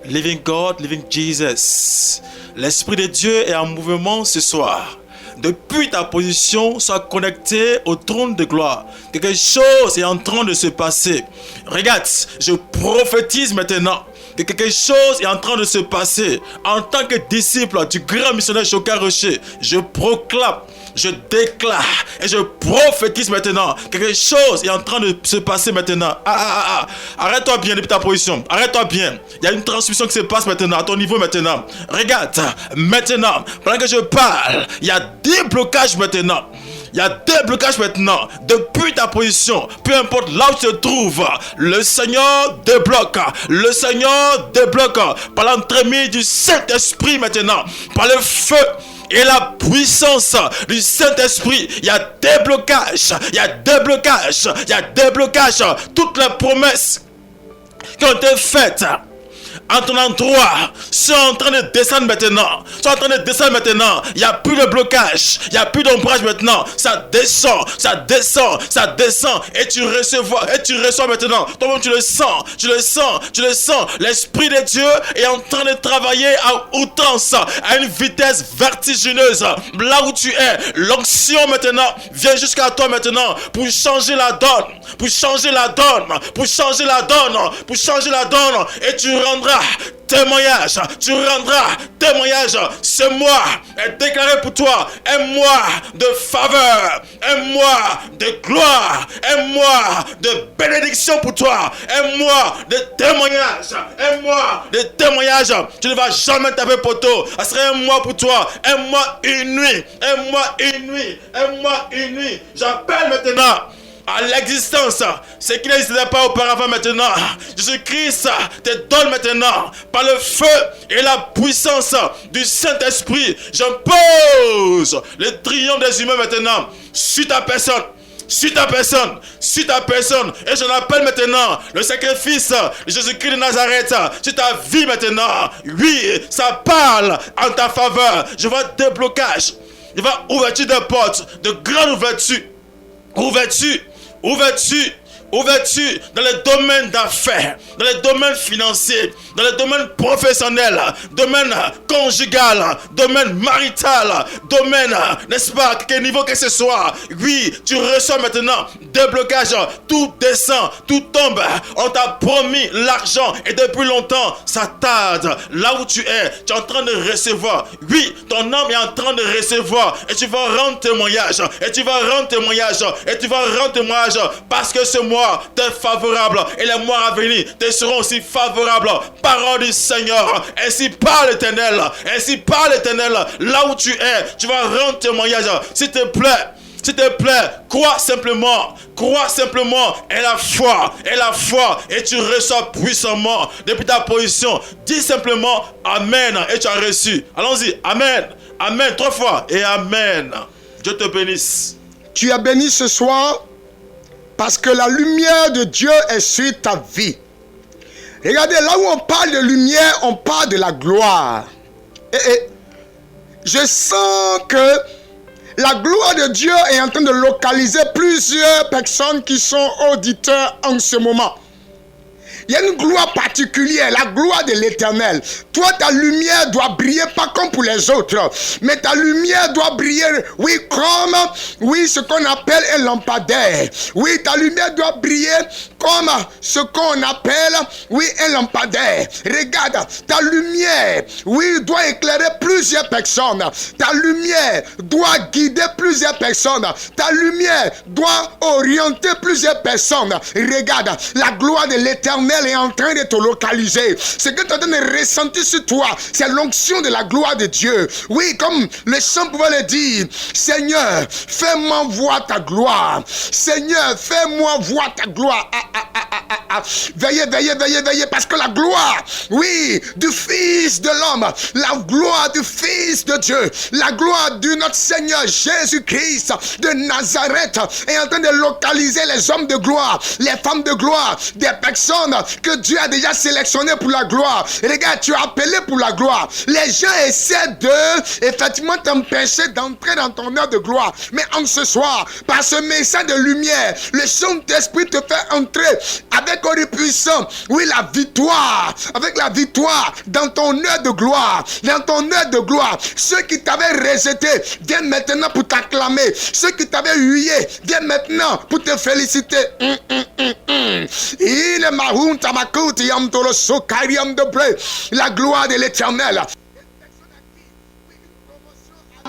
S2: Living God, living Jesus. L'Esprit de Dieu est en mouvement ce soir. Depuis ta position, sois connecté au trône de gloire. Quelque chose est en train de se passer. Regarde, je prophétise maintenant que quelque chose est en train de se passer. En tant que disciple du grand missionnaire Joker Rocher, je proclame, je déclare et je prophétise maintenant. Quelque chose est en train de se passer maintenant. Arrête-toi bien depuis ta position. Arrête-toi bien. Il y a une transmission qui se passe maintenant à ton niveau maintenant. Regarde, maintenant, pendant que je parle, il y a des blocages maintenant. Il y a des blocages maintenant. Depuis ta position, peu importe là où tu te trouves, le Seigneur débloque. Le Seigneur débloque par l'entremise du Saint-Esprit maintenant. Par le feu et la puissance du Saint-Esprit. Il y a des blocages. Il y a des blocages. Il y a des blocages. Toutes les promesses qui ont été faites en ton endroit sont en train de descendre maintenant. Sont en train de descendre maintenant. Il n'y a plus de blocage. Il n'y a plus d'ombrage maintenant. Ça descend. Ça descend. Ça descend. Et tu reçois maintenant. Toi-même tu le sens. Tu le sens. Tu le sens. L'Esprit de Dieu est en train de travailler à outrance. À une vitesse vertigineuse. Là où tu es. L'onction maintenant vient jusqu'à toi maintenant. Pour changer la donne. Pour changer la donne. Pour changer la donne. Pour changer la donne. Et tu rendras témoignage, tu rendras témoignage. Ce mois est déclaré pour toi un mois de faveur, un mois de gloire, un mois de bénédiction pour toi, un mois de témoignage, un mois de témoignage. Tu ne vas jamais taper poteau. Ce serait un mois pour toi, un mois, une nuit, un mois, une nuit, un mois, une nuit. J'appelle maintenant à l'existence ce qui n'existait pas auparavant maintenant. Jésus-Christ te donne maintenant par le feu et la puissance du Saint-Esprit. J'impose le triomphe des humains maintenant sur ta personne. Sur ta personne, sur ta personne. Et j'en appelle maintenant le sacrifice de Jésus-Christ de Nazareth sur ta vie maintenant. Oui, ça parle en ta faveur. Je vois des blocages. Je vois ouverture de portes, de grandes ouvertures. Ouverture dans les domaines d'affaires, dans les domaines financiers, dans les domaines professionnels, domaine conjugal, domaine marital, domaine, n'est-ce pas, quel niveau que ce soit. Oui, tu reçois maintenant des blocages, tout descend, tout tombe. On t'a promis l'argent et depuis longtemps, ça tarde. Là où tu es en train de recevoir. Oui, ton âme est en train de recevoir et tu vas rendre témoignage, et tu vas rendre témoignage, et tu vas rendre témoignage parce que ce mois t'es favorable et les mois à venir te seront aussi favorables. Parole du Seigneur. Ainsi parle l'Éternel. Ainsi parle l'Éternel. Là où tu es, tu vas rendre témoignage. S'il te plaît, crois simplement, et la foi, et tu reçois puissamment depuis ta position. Dis simplement Amen et tu as reçu. Allons-y, Amen, Amen, 3 fois et Amen. Dieu te bénisse.
S1: Tu es béni ce soir parce que la lumière de Dieu est sur ta vie. Regardez, là où on parle de lumière, on parle de la gloire. Et je sens que la gloire de Dieu est en train de localiser plusieurs personnes qui sont auditeurs en ce moment. Il y a une gloire particulière, la gloire de l'Éternel. Toi, ta lumière doit briller pas comme pour les autres, mais ta lumière doit briller, oui, comme, oui, ce qu'on appelle un lampadaire. Oui, ta lumière doit briller comme ce qu'on appelle, oui, un lampadaire. Regarde, ta lumière, oui, doit éclairer plusieurs personnes. Ta lumière doit guider plusieurs personnes. Ta lumière doit orienter plusieurs personnes. Regarde, la gloire de l'Éternel est en train de te localiser. Ce que tu as de ressentir sur toi, c'est l'onction de la gloire de Dieu. Oui, comme le chant pouvait le dire, Seigneur, fais-moi voir ta gloire. Seigneur, fais-moi voir ta gloire. Veillez, veillez, veillez, veillez, parce que la gloire, oui, du Fils de l'homme, la gloire du Fils de Dieu, la gloire de notre Seigneur Jésus-Christ de Nazareth est en train de localiser les hommes de gloire, les femmes de gloire, des personnes que Dieu a déjà sélectionnées pour la gloire. Regarde, tu es appelé pour la gloire. Les gens essaient de, effectivement, t'empêcher d'entrer dans ton heure de gloire. Mais en ce soir, par ce message de lumière, le Saint-Esprit te fait entrer avec un puissant, oui, la victoire, avec la victoire dans ton heure de gloire, dans ton heure de gloire. Ceux qui t'avaient rejeté viennent maintenant pour t'acclamer. Ceux qui t'avaient hué viennent maintenant pour te féliciter. La gloire de l'Éternel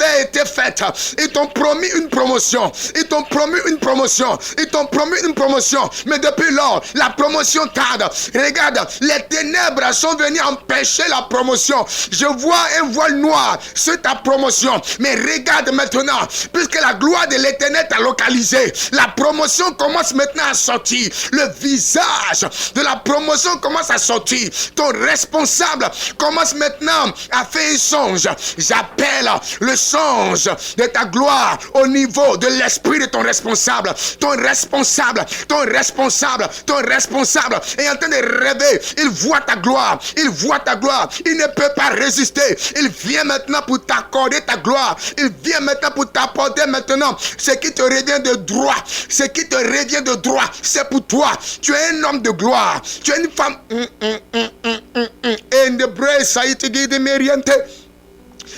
S1: avait été faite. Ils t'ont promis une promotion. Ils t'ont promis une promotion. Ils t'ont promis une promotion. Mais depuis lors, la promotion tarde. Regarde, les ténèbres sont venues empêcher la promotion. Je vois un voile noir sur ta promotion. Mais regarde maintenant, puisque la gloire de l'Éternel t'a localisé, la promotion commence maintenant à sortir. Le visage de la promotion commence à sortir. Ton responsable commence maintenant à faire un songe. J'appelle le songe de ta gloire au niveau de l'esprit de ton responsable. Ton responsable est en train de rêver. Il voit ta gloire. Il voit ta gloire. Il ne peut pas résister. Il vient maintenant pour t'accorder ta gloire. Il vient maintenant pour t'apporter maintenant ce qui te revient de droit. Ce qui te revient de droit, c'est pour toi. Tu es un homme de gloire. Tu es une femme.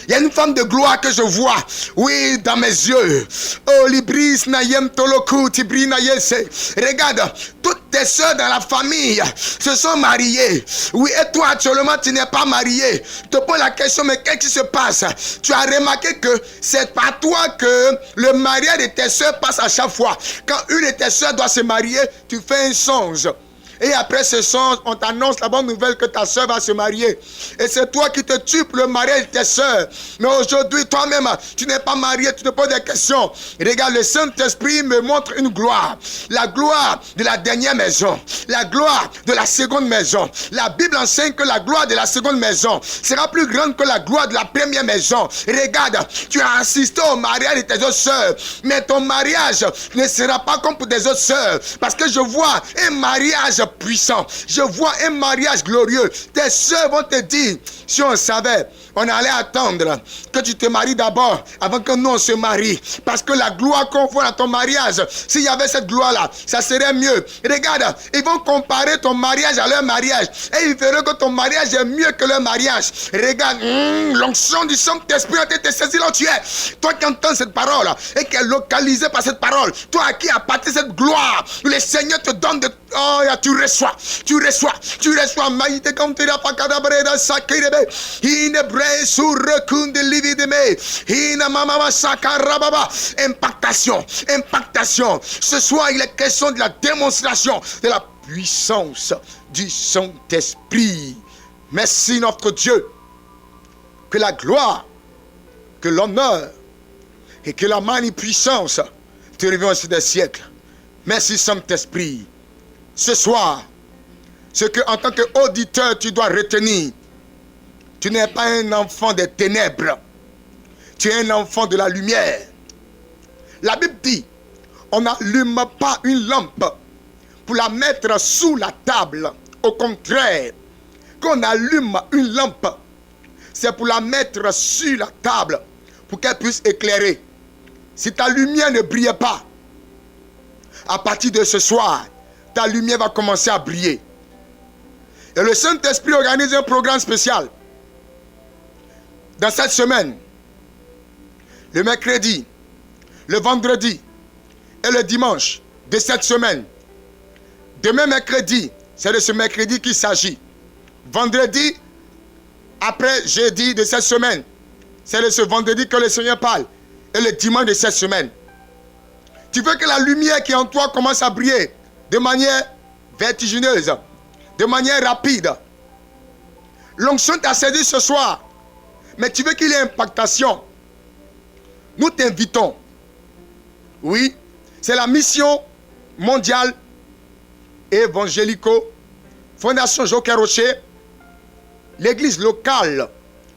S1: Il y a une femme de gloire que je vois, oui, dans mes yeux. Oh, libris nayem toloku tibri nayese. Regarde, toutes tes soeurs dans la famille se sont mariées. Oui, et toi actuellement tu n'es pas marié. Je te pose la question, mais qu'est-ce qui se passe? Tu as remarqué que c'est par toi que le mariage de tes soeurs passe à chaque fois. Quand une de tes soeurs doit se marier, tu fais un songe. Et après ce songe, on t'annonce la bonne nouvelle que ta soeur va se marier. Et c'est toi qui te tues pour le mariage de tes soeurs. Mais aujourd'hui, toi-même, tu n'es pas marié, tu te poses des questions. Regarde, le Saint-Esprit me montre une gloire. La gloire de la dernière maison. La gloire de la seconde maison. La Bible enseigne que la gloire de la seconde maison sera plus grande que la gloire de la première maison. Regarde, tu as assisté au mariage de tes autres soeurs. Mais ton mariage ne sera pas comme pour tes autres soeurs. Parce que je vois un mariage puissant. Je vois un mariage glorieux. Tes soeurs vont te dire, si on savait, on allait attendre que tu te maries d'abord avant que nous on se marie. Parce que la gloire qu'on voit dans ton mariage, s'il y avait cette gloire-là, ça serait mieux. Regarde, ils vont comparer ton mariage à leur mariage. Et ils verront que ton mariage est mieux que leur mariage. Regarde, l'onction du Saint-Esprit a été saisie là où tu es. Toi qui entends cette parole et qui est localisé par cette parole, toi à qui appartient cette gloire, le Seigneur te donne de... Oh, tu reçois. Maïte comme tu n'as pas cadabré sakirebe. Inebre sur recun de livideme. Inamama sakarababa. Impactation. Ce soir, il est question de la démonstration de la puissance du Saint-Esprit. Merci notre Dieu. Que la gloire, que l'honneur et que la magnificence te reviennent aussi des siècles. Merci Saint-Esprit. Ce soir, ce que en tant qu'auditeur tu dois retenir, tu n'es pas un enfant des ténèbres, tu es un enfant de la lumière. La Bible dit, on n'allume pas une lampe pour la mettre sous la table. Au contraire, quand on allume une lampe, c'est pour la mettre sur la table pour qu'elle puisse éclairer. Si ta lumière ne brille pas, à partir de ce soir, ta lumière va commencer à briller. Et le Saint-Esprit organise un programme spécial dans cette semaine. Le mercredi, le vendredi et le dimanche de cette semaine. Demain mercredi, c'est de ce mercredi qu'il s'agit. Vendredi, après jeudi de cette semaine, c'est de ce vendredi que le Seigneur parle. Et le dimanche de cette semaine. Tu veux que la lumière qui est en toi commence à briller de manière vertigineuse, de manière rapide. L'onction t'a saisi ce soir, mais tu veux qu'il y ait impactation. Nous t'invitons. Oui, c'est la mission mondiale évangélico, Fondation Joker Rocher, l'église locale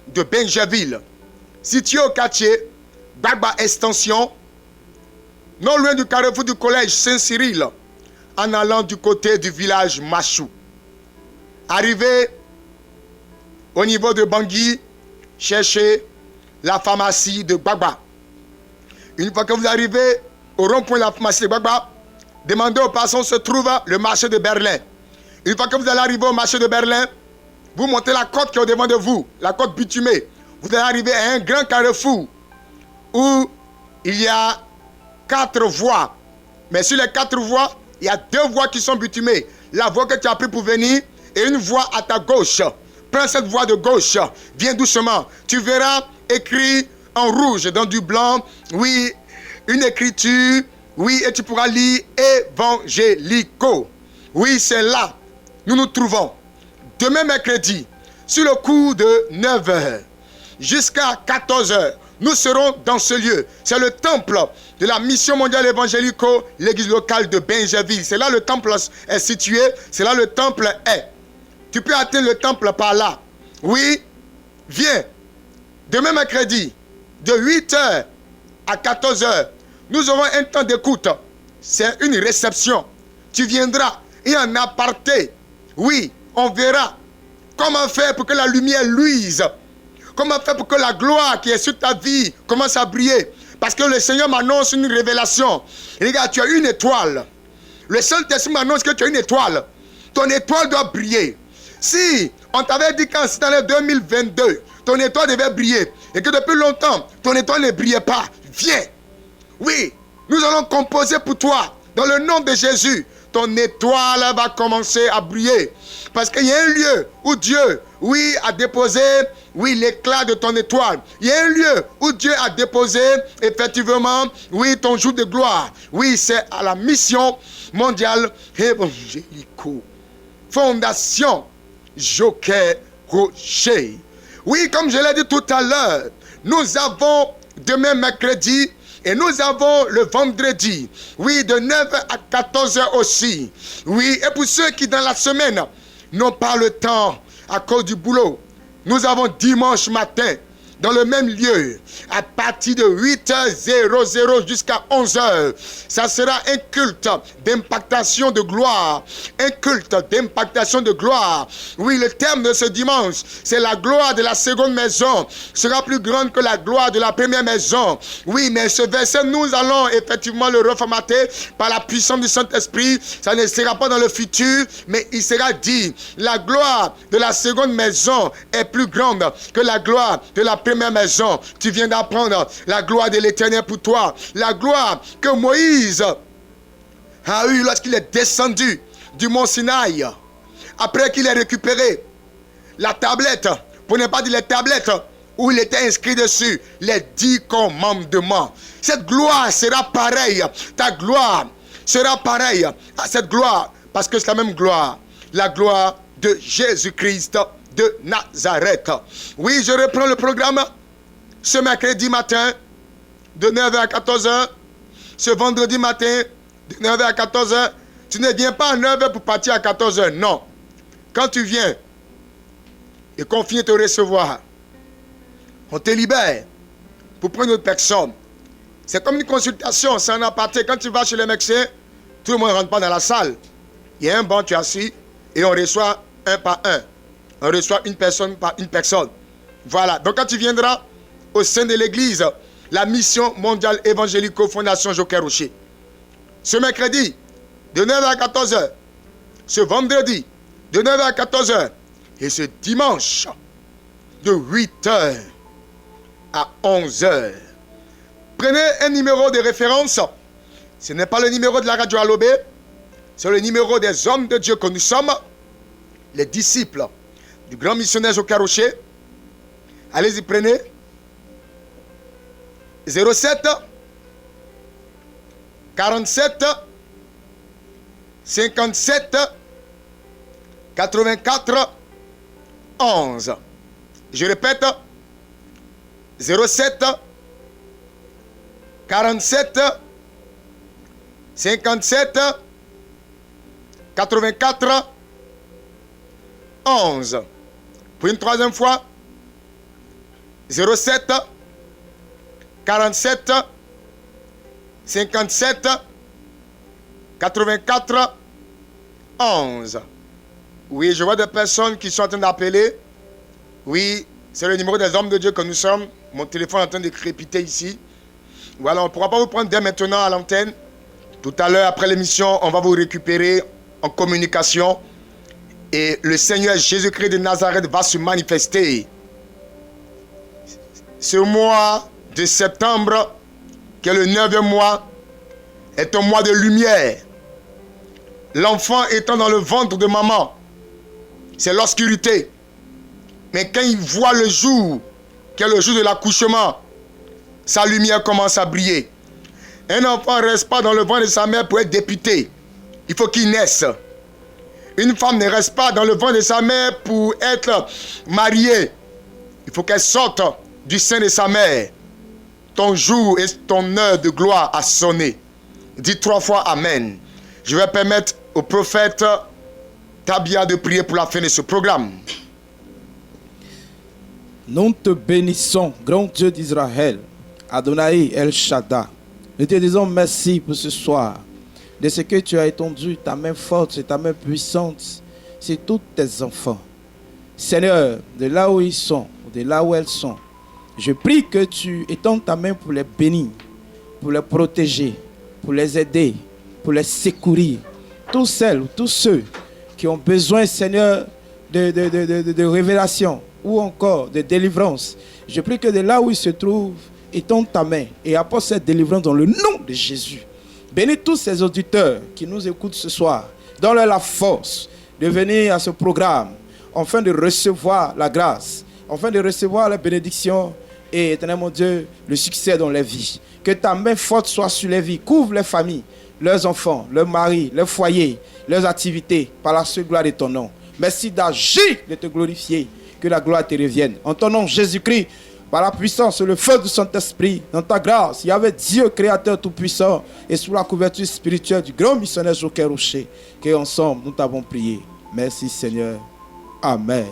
S1: de Benjaville, située au quartier Gbagba Extension, non loin du carrefour du collège Saint-Cyril, en allant du côté du village Machou. Arrivé au niveau de Bangui, cherchez la pharmacie de Gbagba. Une fois que vous arrivez au rond-point de la pharmacie de Gbagba, demandez aux personnes où se trouve le marché de Berlin. Une fois que vous allez arriver au marché de Berlin, vous montez la côte qui est au devant de vous, la côte bitumée. Vous allez arriver à un grand carrefour où il y a 4 voies. Mais sur les 4 voies, il y a 2 voies qui sont bitumées. La voie que tu as pris pour venir et une voie à ta gauche. Prends cette voie de gauche. Viens doucement. Tu verras écrit en rouge dans du blanc. Oui, une écriture. Oui, et tu pourras lire évangélico. Oui, c'est là. Nous nous trouvons. Demain mercredi, sur le cours de 9h jusqu'à 14h, nous serons dans ce lieu. C'est le temple de la mission mondiale évangélico, l'église locale de Benjaville. C'est là le temple est situé. C'est là le temple est. Tu peux atteindre le temple par là. Oui, viens. Demain mercredi, de 8h à 14h, nous aurons un temps d'écoute. C'est une réception. Tu viendras et en aparté. Oui, on verra comment faire pour que la lumière luise. Comment faire pour que la gloire qui est sur ta vie commence à briller. Parce que le Seigneur m'annonce une révélation. Regarde, tu as une étoile. Le Saint-Esprit m'annonce que tu as une étoile. Ton étoile doit briller. Si on t'avait dit qu'en cette année 2022, ton étoile devait briller, et que depuis longtemps, ton étoile ne brillait pas, viens. Oui, nous allons composer pour toi, dans le nom de Jésus. Ton étoile va commencer à briller. Parce qu'il y a un lieu où Dieu, oui, a déposé, oui, l'éclat de ton étoile. Il y a un lieu où Dieu a déposé, effectivement, oui, ton jour de gloire. Oui, c'est à la mission mondiale évangélico. Fondation Joker Rocher. Oui, comme je l'ai dit tout à l'heure, nous avons demain mercredi et nous avons le vendredi, oui, de 9h à 14h aussi. Oui, et pour ceux qui dans la semaine n'ont pas le temps à cause du boulot, nous avons dimanche matin, dans le même lieu, à partir de 8h00 jusqu'à 11h. Ça sera un culte d'impactation de gloire. Un culte d'impactation de gloire. Oui, le terme de ce dimanche, c'est la gloire de la seconde maison sera plus grande que la gloire de la première maison. Oui, mais ce verset, nous allons effectivement le reformater par la puissance du Saint-Esprit. Ça ne sera pas dans le futur, mais il sera dit, la gloire de la seconde maison est plus grande que la gloire de la première maison. Tu viens d'apprendre la gloire de l'Éternel pour toi. La gloire que Moïse a eue lorsqu'il est descendu du mont Sinaï. Après qu'il ait récupéré la tablette, pour ne pas dire les tablettes, où il était inscrit dessus les 10 commandements. Cette gloire sera pareille. Ta gloire sera pareille à cette gloire, parce que c'est la même gloire. La gloire de Jésus-Christ de Nazareth. Oui, je reprends le programme ce mercredi matin de 9h à 14h. Ce vendredi matin de 9h à 14h. Tu ne viens pas à 9h pour partir à 14h. Non. Quand tu viens et qu'on finit de te recevoir, on te libère pour prendre une autre personne. C'est comme une consultation, c'est un aparté. Quand tu vas chez le médecin, tout le monde ne rentre pas dans la salle. Il y a un banc, tu es assis et on reçoit un par un. On reçoit une personne par une personne. Voilà. Donc quand tu viendras au sein de l'église, la mission mondiale évangélico Fondation Joker Rocher, ce mercredi, de 9h à 14h, ce vendredi, de 9h à 14h. Et ce dimanche, de 8h à 11h. Prenez un numéro de référence. Ce n'est pas le numéro de la radio Alobé, c'est le numéro des hommes de Dieu que nous sommes, les disciples du grand missionnaire Joker Rocher. Allez-y, prenez. 07 47 57 84 11. Je répète. 07 47 57 84 11. Pour une troisième fois. 07 47 57 84 11. Oui, je vois des personnes qui sont en train d'appeler. Oui, c'est le numéro des hommes de Dieu que nous sommes. Mon téléphone est en train de crépiter ici. Voilà, on ne pourra pas vous prendre dès maintenant à l'antenne. Tout à l'heure, après l'émission, on va vous récupérer en communication. Et le Seigneur Jésus-Christ de Nazareth va se manifester. Ce mois de septembre, qui est le 9e mois, est un mois de lumière. L'enfant étant dans le ventre de maman, c'est l'obscurité. Mais quand il voit le jour, qui est le jour de l'accouchement, sa lumière commence à briller. Un enfant ne reste pas dans le ventre de sa mère pour être député. Il faut qu'il naisse. Une femme ne reste pas dans le ventre de sa mère pour être mariée. Il faut qu'elle sorte du sein de sa mère. Ton jour et ton heure de gloire a sonné. Dis 3 fois Amen. Je vais permettre au prophète Tabia de prier pour la fin de ce programme.
S5: Nous te bénissons, grand Dieu d'Israël, Adonai El Shaddai. Nous te disons merci pour ce soir, de ce que tu as étendu ta main forte et ta main puissante sur tous tes enfants. Seigneur, de là où ils sont, de là où elles sont, je prie que tu étendes ta main pour les bénir, pour les protéger, pour les aider, pour les secourir. Tous celles, tous ceux qui ont besoin, Seigneur, de révélation ou encore de délivrance. Je prie que de là où ils se trouvent, étends ta main et apporte cette délivrance dans le nom de Jésus. Bénis tous ces auditeurs qui nous écoutent ce soir. Donne-leur la force de venir à ce programme afin de recevoir la grâce, afin de recevoir la bénédiction et, éternel mon Dieu, le succès dans les vies. Que ta main forte soit sur les vies, couvre les familles, leurs enfants, leurs maris, leurs foyers, leurs activités par la seule gloire de ton nom. Merci d'agir, de te glorifier. Que la gloire te revienne. En ton nom, Jésus-Christ, par la puissance et le feu du Saint-Esprit, dans ta grâce, il y avait Dieu créateur tout-puissant et sous la couverture spirituelle du grand missionnaire Joker Rocher, qu'ensemble nous t'avons prié. Merci Seigneur. Amen.